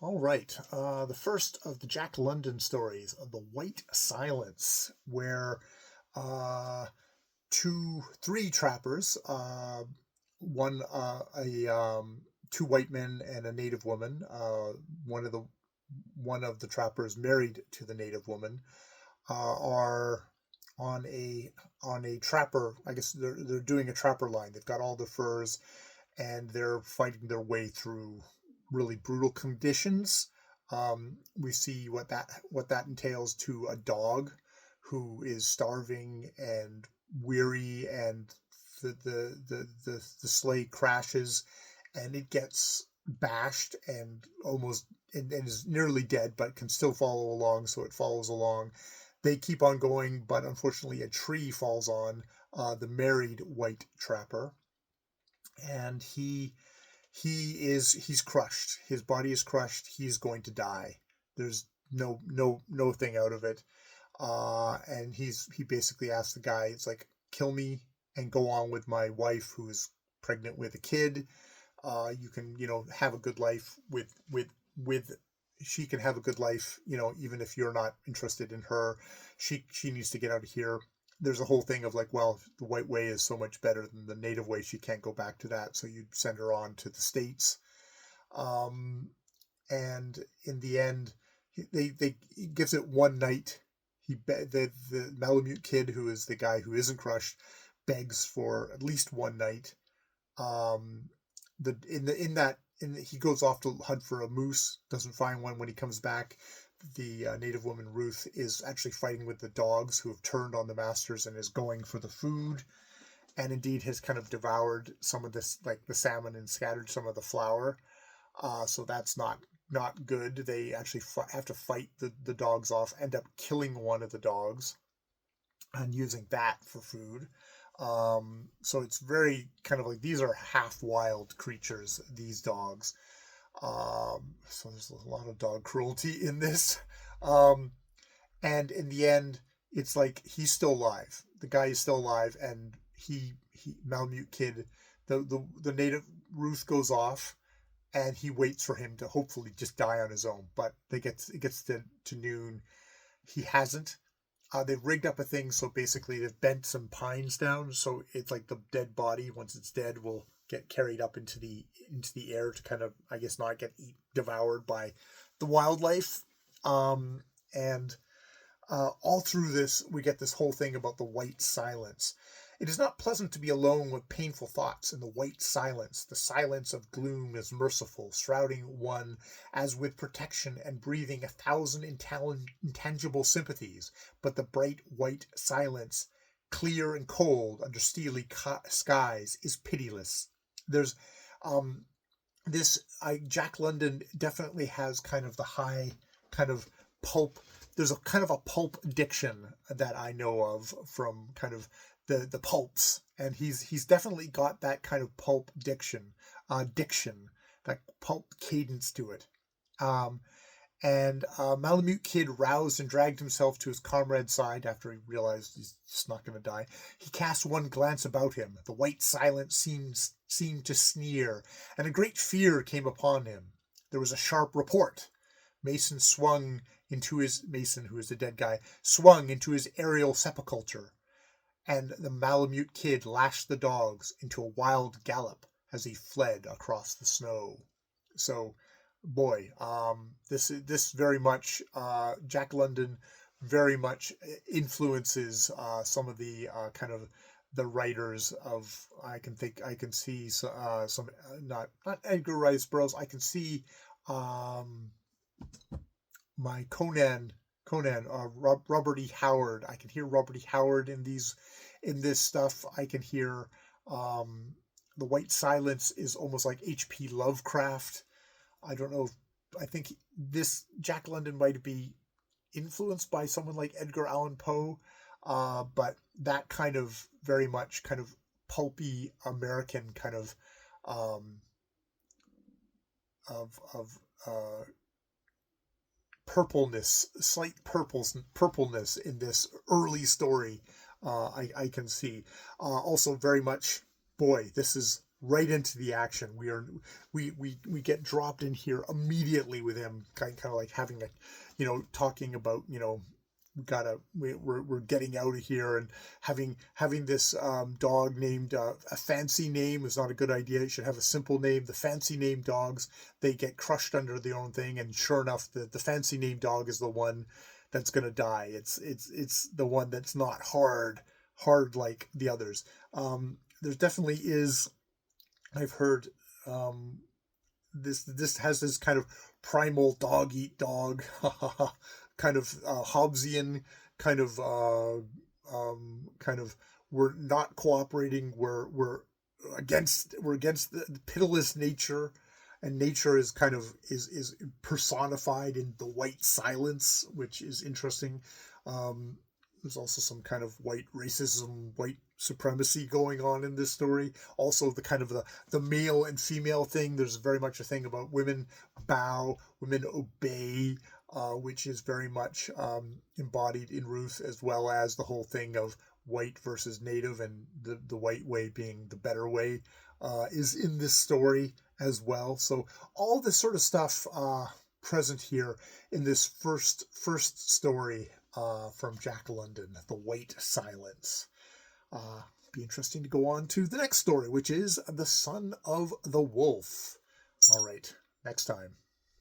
All right. The first of the Jack London stories of the Wht Slnc, where uh, three trappers, two white men and a native woman. One of the one of the trappers married to the native woman, are on a trapper. I guess they're doing a trapper line. They've got all the furs and they're fighting their way through really brutal conditions. We see what that entails to a dog who is starving and weary, and the sleigh crashes, and it gets bashed and and is nearly dead, but can still follow along. So it follows along. They keep on going, but unfortunately, a tree falls on the married white trapper, and he's crushed. His body is crushed. He's going to die. There's no thing out of it. And he basically asks the guy, it's like, kill me and go on with my wife who is pregnant with a kid. You can, have a good life with she can have a good life, even if you're not interested in her. She needs to get out of here. There's a whole thing of like, well, the white way is so much better than the native way. She can't go back to that. So you'd send her on to the States. And in the end, he gives it one night. The Malamute kid, who is the guy who isn't crushed, begs for at least one night. He goes off to hunt for a moose, doesn't find one. When he comes back, the native woman Ruth is actually fighting with the dogs who have turned on the masters and is going for the food, and indeed has kind of devoured some of this, like the salmon, and scattered some of the flour. So that's not good. They actually have to fight the dogs off, end up killing one of the dogs and using that for food. So it's very kind of like, these are half wild creatures, these dogs. So there's a lot of dog cruelty in this. And in the end, it's like, he's still alive. The guy is still alive, and he Malamute kid, the native Ruth goes off, and he waits for him to hopefully just die on his own. But it gets to noon. He hasn't. They've rigged up a thing, so basically they've bent some pines down, so it's like the dead body, once it's dead, will get carried up into the air to kind of, I guess, not get devoured by the wildlife. And all through this, we get this whole thing about the Wht Slnc. It is not pleasant to be alone with painful thoughts in the Wht Slnc. The silence of gloom is merciful, shrouding one as with protection and breathing 1,000 intangible sympathies. But the bright Wht Slnc, clear and cold under steely skies, is pitiless. There's Jack London definitely has kind of the high kind of pulp. There's a kind of a pulp diction that I know of from kind of the pulps, and he's definitely got that kind of pulp diction, that pulp cadence to it. And Malamute kid roused and dragged himself to his comrade's side after he realized he's just not going to die. He cast one glance about him. The Wht Slnc seemed to sneer, and a great fear came upon him. There was a sharp report. Mason, who is the dead guy, swung into his aerial sepulchre, and the Malamute kid lashed the dogs into a wild gallop as he fled across the snow. So, boy, this very much, Jack London very much influences some of the kind of the writers of, I can see some, not Edgar Rice Burroughs. I can see my Conan, Robert E. Howard. I can hear Robert E. Howard in this stuff. I can hear the Wht Slnc is almost like H.P. Lovecraft. I don't know. I think this Jack London might be influenced by someone like Edgar Allan Poe, but that kind of very much kind of pulpy American kind of purpleness, slight purpleness in this early story. I can see. Also very much, boy, this is right into the action. We get dropped in here immediately with him kind of like having a, talking about, we're getting out of here, and having this dog named a fancy name is not a good idea. You should have a simple name. The fancy name dogs, they get crushed under their own thing, and sure enough, the fancy name dog is the one that's going to die. It's the one that's not hard like the others. There definitely is, I've heard, this has this kind of primal dog eat dog kind of Hobbesian kind of we're not cooperating, we're against the pitiless nature, and nature is kind of is personified in the white silence, which is interesting. There's also some kind of white racism, white supremacy going on in this story. Also, the kind of the male and female thing. There's very much a thing about women bow, women obey, which is very much embodied in Ruth, as well as the whole thing of white versus native, and the white way being the better way, is in this story as well. So all this sort of stuff present here in this first story from Jack London, The White Silence. Be interesting to go on to the next story, which is The Son of the Wolf. All right, next time.